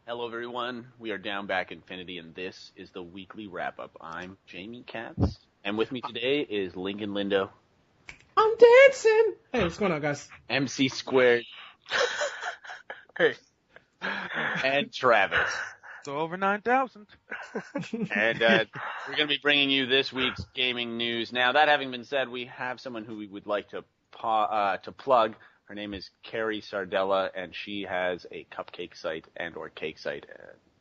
Hello, everyone. We are Downbackinfinity, and this is the weekly wrap-up. I'm Jamie Katz, and with me today is Lincoln Lindo. I'm dancing! Hey, what's going on, guys? MC Squared. Hey. And Travis. So over 9,000. And we're going to be bringing you this week's gaming news. Now, that having been said, we have someone who we would like to plug. Her name is Carrie Sardella, and she has a cupcake site or cake site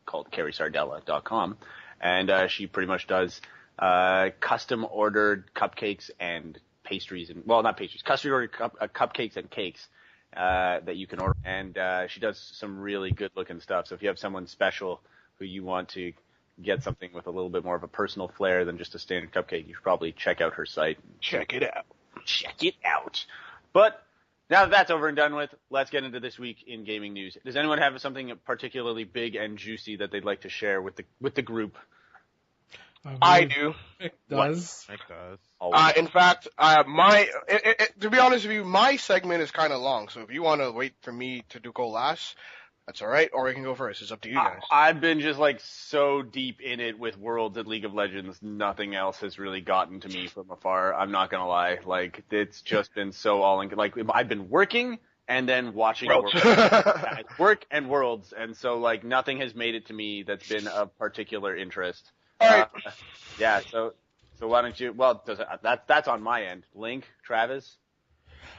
called carriesardella.com. And she pretty much does custom-ordered cupcakes and pastries, not pastries, custom-ordered cupcakes and cakes that you can order. And she does some really good-looking stuff. So if you have someone special who you want to get something with a little bit more of a personal flair than just a standard cupcake, you should probably check out her site. Check it out. Check it out. But now that that's over and done with, let's get into this week in gaming news. Does anyone have something particularly big and juicy that they'd like to share with the group? I do. It does. It does. In fact, to be honest with you, my segment is kind of long. So if you want to wait for me to go last, that's all right. Or we can go first. It's up to you guys. I've been just so deep in it with Worlds and League of Legends. Nothing else has really gotten to me from afar. I'm not gonna lie. It's just been so I've been working and then watching Worlds. Work and Worlds, and so nothing has made it to me that's been of particular interest. All right. Yeah. So why don't you? Well, that's on my end. Link, Travis.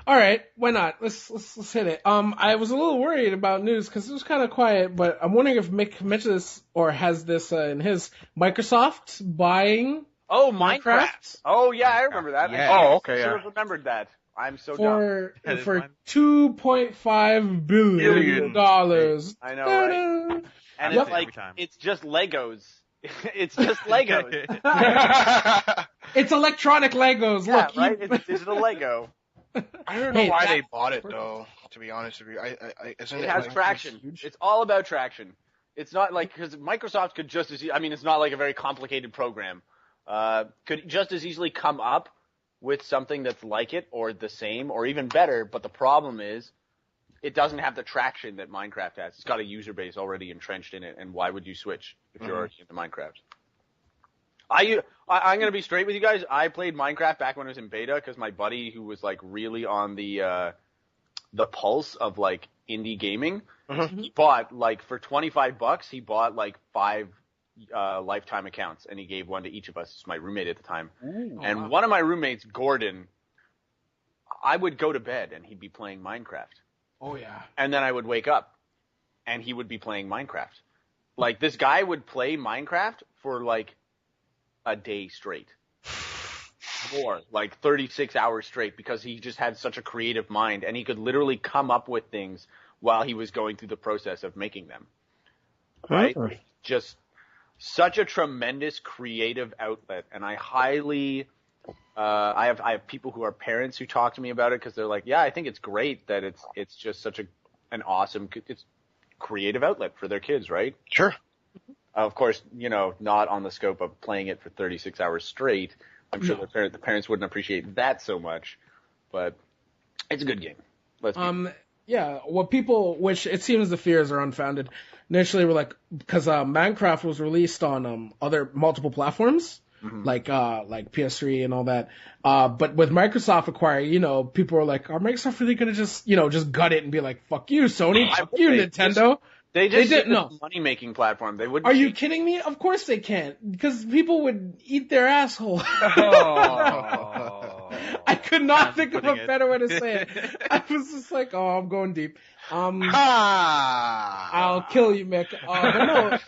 All right, why not? Let's hit it. I was a little worried about news because it was kind of quiet, but I'm wondering if Mick mentioned this or has this in his Microsoft buying. Oh, Minecraft. Oh yeah, I remember that. Yeah. Oh, okay. I should Yeah. have remembered that. I'm so for dumb. $2.5 billion. I know, right? And it's just Legos. It's just Legos. It's electronic Legos. Yeah, Look, right? It's digital Lego. I don't know why they bought it though. To be honest with you, it has traction. It's all about traction. It's not because Microsoft could just as it's not a very complicated program. Could just as easily come up with something that's like it or the same or even better. But the problem is, it doesn't have the traction that Minecraft has. It's got a user base already entrenched in it. And why would you switch if you're already into Minecraft? I'm going to be straight with you guys. I played Minecraft back when it was in beta because my buddy who was really on the pulse of indie gaming, he bought for $25, he bought 5 lifetime accounts and he gave one to each of us. It's my roommate at the time. Ooh, and wow. One of my roommates, Gordon, I would go to bed and he'd be playing Minecraft. Oh yeah. And then I would wake up and he would be playing Minecraft. This guy would play Minecraft for a day straight. More, 36 hours straight, because he just had such a creative mind and he could literally come up with things while he was going through the process of making them. Right? Just such a tremendous creative outlet. And I highly, I have people who are parents who talk to me about it because they're yeah, I think it's great that it's just such an awesome, it's creative outlet for their kids, right? Sure. Of course, not on the scope of playing it for 36 hours straight. I'm sure the parents wouldn't appreciate that so much, but it's a good game. Yeah, which it seems the fears are unfounded. Initially, we're because Minecraft was released on other multiple platforms, like PS3 and all that. But with Microsoft acquiring, people were are Microsoft really gonna just gut it and be fuck you, Sony, fuck you, Nintendo? They didn't. No, money-making platform. They wouldn't. Are you kidding me? Of course they can't, because people would eat their asshole. Oh. I could not think of a better way to say it. I was just I'm going deep. I'll kill you, Mick. But no,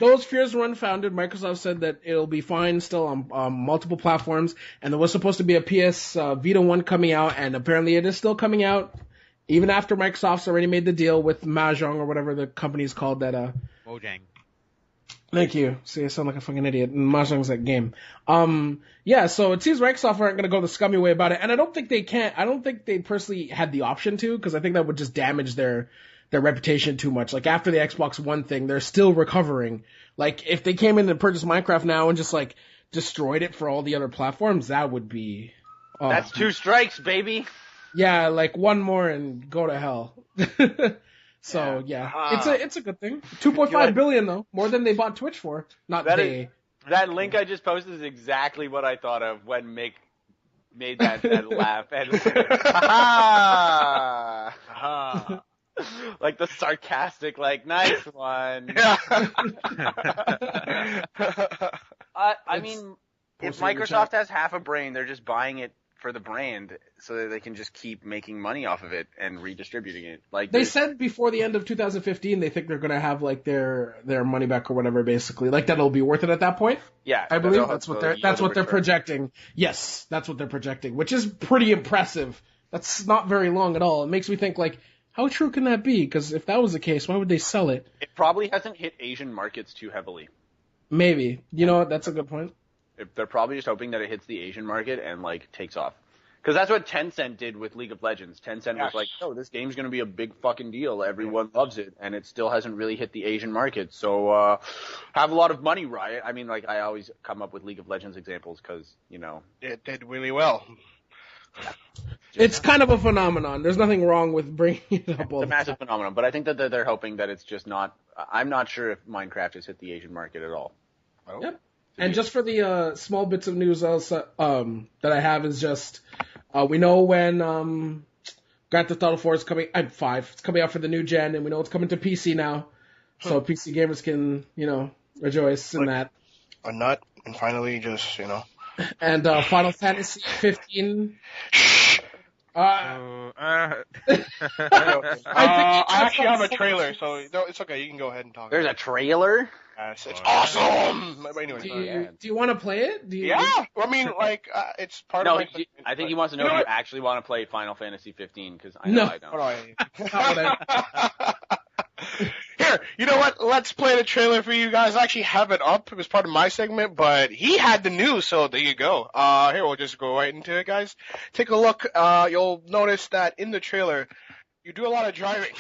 those fears were unfounded. Microsoft said that it'll be fine still on multiple platforms, and there was supposed to be a PS Vita 1 coming out, and apparently it is still coming out. Even after Microsoft's already made the deal with Mahjong or whatever the company's called that, Mojang. Thank you. See, I sound like a fucking idiot. Mahjong's that game. Yeah, so it seems Microsoft aren't gonna go the scummy way about it, and I don't think they can. I don't think they personally had the option to, because I think that would just damage their reputation too much. After the Xbox One thing, they're still recovering. If they came in and purchased Minecraft now and just destroyed it for all the other platforms, that would be. That's 2 strikes, baby. Yeah, one more and go to hell. So it's a good thing. 2.5 billion though, more than they bought Twitch for. That link I just posted is exactly what I thought of when Mick made that laugh. And like the sarcastic, like, nice one. Yeah. I mean, if Microsoft has half a brain, they're just buying it for the brand so that they can just keep making money off of it and redistributing it. Like they said before the end of 2015, they think they're going to have like their money back or whatever, basically. Like that'll be worth it at that point. Yeah, I believe that's what they're projecting. Yes, that's what they're projecting, which is pretty impressive. That's not very long at all. It makes me think like, how true can that be? Because if that was the case, why would they sell it? It probably hasn't hit Asian markets too heavily. Maybe. You know what? That's a good point. They're probably just hoping that it hits the Asian market and like takes off. Because that's what Tencent did with League of Legends. Tencent was like, "Oh, this game's going to be a big fucking deal. Everyone loves it," and it still hasn't really hit the Asian market. So have a lot of money, Riot. I mean, like I always come up with League of Legends examples because it did really well. It's kind of a phenomenon. There's nothing wrong with bringing it up. It's a massive phenomenon, but I think that they're hoping that it's just not. I'm not sure if Minecraft has hit the Asian market at all. Oh. Yep. And just for the small bits of news also, that I have is just we know when Grand Theft Auto 4 is coming. 5. It's coming out for the new gen, and we know it's coming to PC now, so PC gamers can rejoice in that. A nut, and finally just And Final Fantasy 15. I actually have a trailer, so it's okay. You can go ahead and talk. There's a trailer? It's awesome! But anyway, do you want to play it? Yeah! I mean, like, it's part of my... I think he wants to know if you actually want to play Final Fantasy 15, because I know I don't. Here, you know what? Let's play the trailer for you guys. I actually have it up. It was part of my segment, but he had the news, so there you go. Here, we'll just go right into it, guys. Take a look. You'll notice that in the trailer, you do a lot of driving.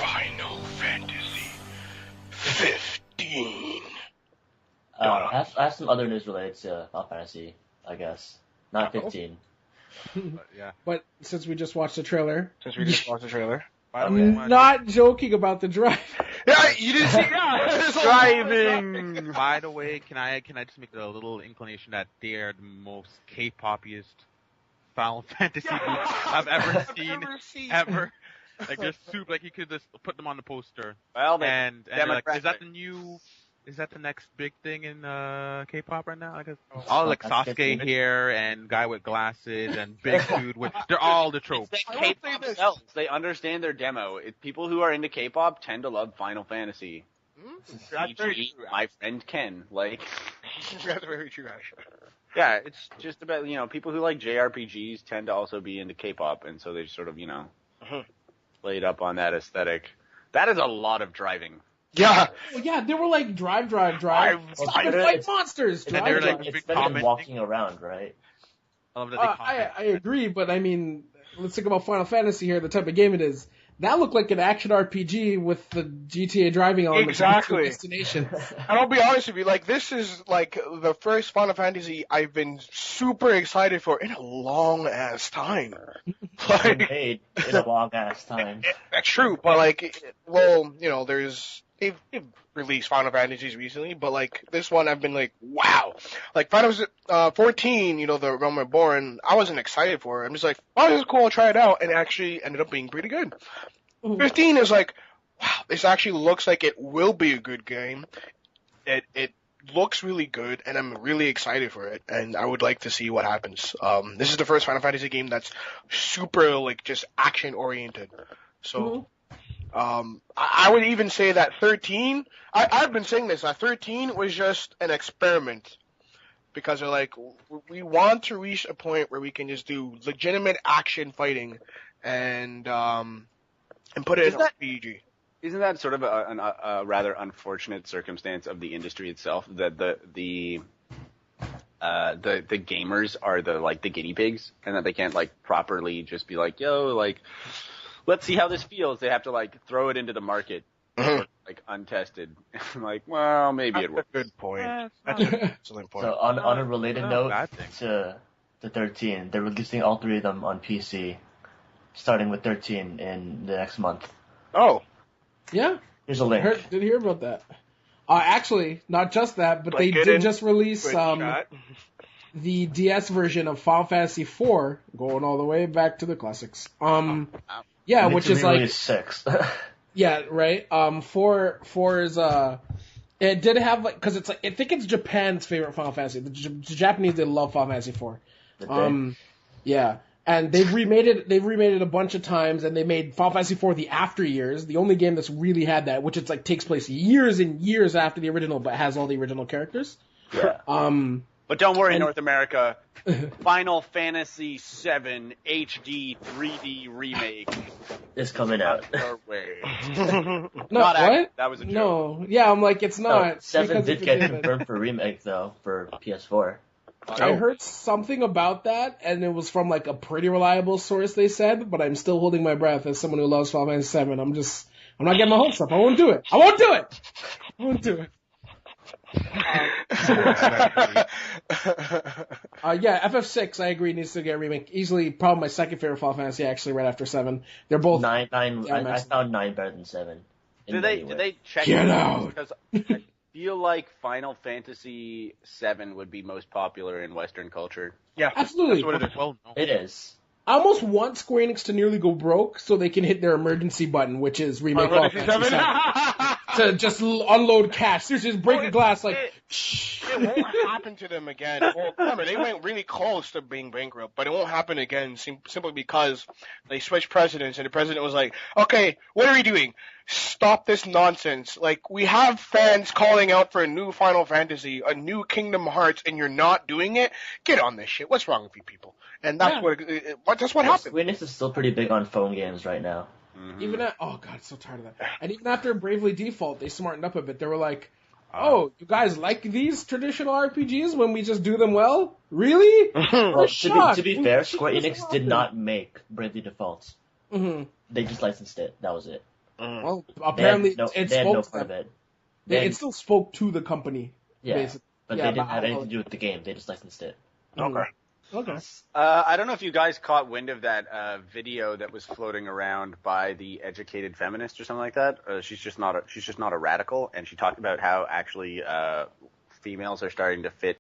Final Fantasy 15. I have some other news related to Final Fantasy, I guess. Not 15. Yeah. But since we just watched the trailer. By the way, I'm not joking about the drive. Yeah, you didn't see. Yeah, Driving. by the way, can I just make a little inclination that they are the most K-popiest Final Fantasy group I've ever seen. Ever. Like they're super. Like you could just put them on the poster. Well, And they're like, is that demographic. the new? Is that the next big thing in K-pop right now? I guess all like Sasuke here and guy with glasses and big dude with. They're all the tropes. It's that K-pop sells. They understand their demo. People who are into K-pop tend to love Final Fantasy. That's very E.g., true. my friend Ken. Like, That's very true, actually. yeah, it's just about, people who like JRPGs tend to also be into K-pop, and so they sort of, laid up on that aesthetic. That is a lot of driving. Yeah. Well, yeah, they were like drive. Stop and better- fight monsters. And then Drive, they're like, drive. big It's better than commenting. walking around, right? I love that they comment. I agree, but I mean, let's think about Final Fantasy here, the type of game it is. That looked like an action RPG with the GTA driving elements. Exactly. Destination. And I'll be honest with you, like, this is, like, the first Final Fantasy I've been super excited for in a long-ass time. Been Like, made in a long ass time. that's true, but, like, well, they've released Final Fantasies recently, but, like, this one I've been like, wow. Like, Final Fantasy 14, the Realm Reborn, I wasn't excited for it. I'm just like, oh, this is cool, I'll try it out, and it actually ended up being pretty good. 15 is like, wow, this actually looks like it will be a good game. It looks really good, and I'm really excited for it, and I would like to see what happens. This is the first Final Fantasy game that's super, like, just action-oriented. So, I would even say that 13, I've been saying this, that 13 was just an experiment. Because they're like, we want to reach a point where we can just do legitimate action fighting and put it in RPG. Isn't that sort of a rather unfortunate circumstance of the industry itself, that the gamers are the guinea pigs, and that they can't properly just be like, yo, let's see how this feels. They have to throw it into the market, untested. Like, well, maybe it works. Good point. That's That's an excellent point. So on a related not a note bad thing. to 13, they're releasing all three of them on PC, starting with 13 in the next month. Oh, Yeah, Here's a link. did hear about that. Actually, not just that, but they Like it did in just release good shot. the DS version of Final Fantasy IV, going all the way back to the classics. Yeah, They need which to is like, re-release 6. yeah, right. Four is it did have because it's like, I think it's Japan's favorite Final Fantasy. The Japanese, they love Final Fantasy IV. Did they? Yeah. And they've remade it a bunch of times, and they made Final Fantasy IV the After Years, the only game that's really had that, which it's takes place years and years after the original, but has all the original characters. Yeah. But don't worry, And- North America. Final Fantasy VII HD 3D remake It's coming out. your way. No, Not actually. what? That was a joke. No, yeah, I'm like, it's not. No, 7 because did it's a get game. confirmed for remake though for PS4. I heard something about that, and it was from a pretty reliable source, they said, but I'm still holding my breath as someone who loves Final Fantasy VII. I'm not getting my hopes up. I won't do it. Yeah, FF6, I agree, needs to get a remake. Easily, probably my second favorite Final Fantasy, actually, right after 7. They're both... 9. Yeah, I nice. found 9 better than 7. Did they check Get it? out. Because I feel like Final Fantasy VII would be most popular in Western culture. yeah. Absolutely. That's what it is. Well, no. It is. I almost want Square Enix to nearly go broke so they can hit their emergency button, which is remake Final Fantasy VII. To just unload cash. Seriously, just break a glass It won't happen to them again. Well, remember, they went really close to being bankrupt, but it won't happen again simply because they switched presidents, and the president was like, okay, what are we doing? Stop this nonsense. Like, we have fans calling out for a new Final Fantasy, a new Kingdom Hearts, and you're not doing it? Get on this shit. What's wrong with you people? And that's that's what happened. Square Enix is still pretty big on phone games right now. Even oh god, so tired of that. And even after Bravely Default, they smartened up a bit. They were like, "Oh, you guys like these traditional RPGs when we just do them well? Really?" Well, to be fair, Square Enix did not make Bravely Default. Mm-hmm. They just licensed it. That was it. Well, They apparently had it they had spoke no to part of them. it. It still spoke to the company. Yeah, basically. but Yeah, they didn't but have I- anything to do with the game. They just licensed it. Okay. Okay. I don't know if you guys caught wind of that video that was floating around by the educated feminist or something like that. She's just not a radical, and she talked about how actually females are starting to fit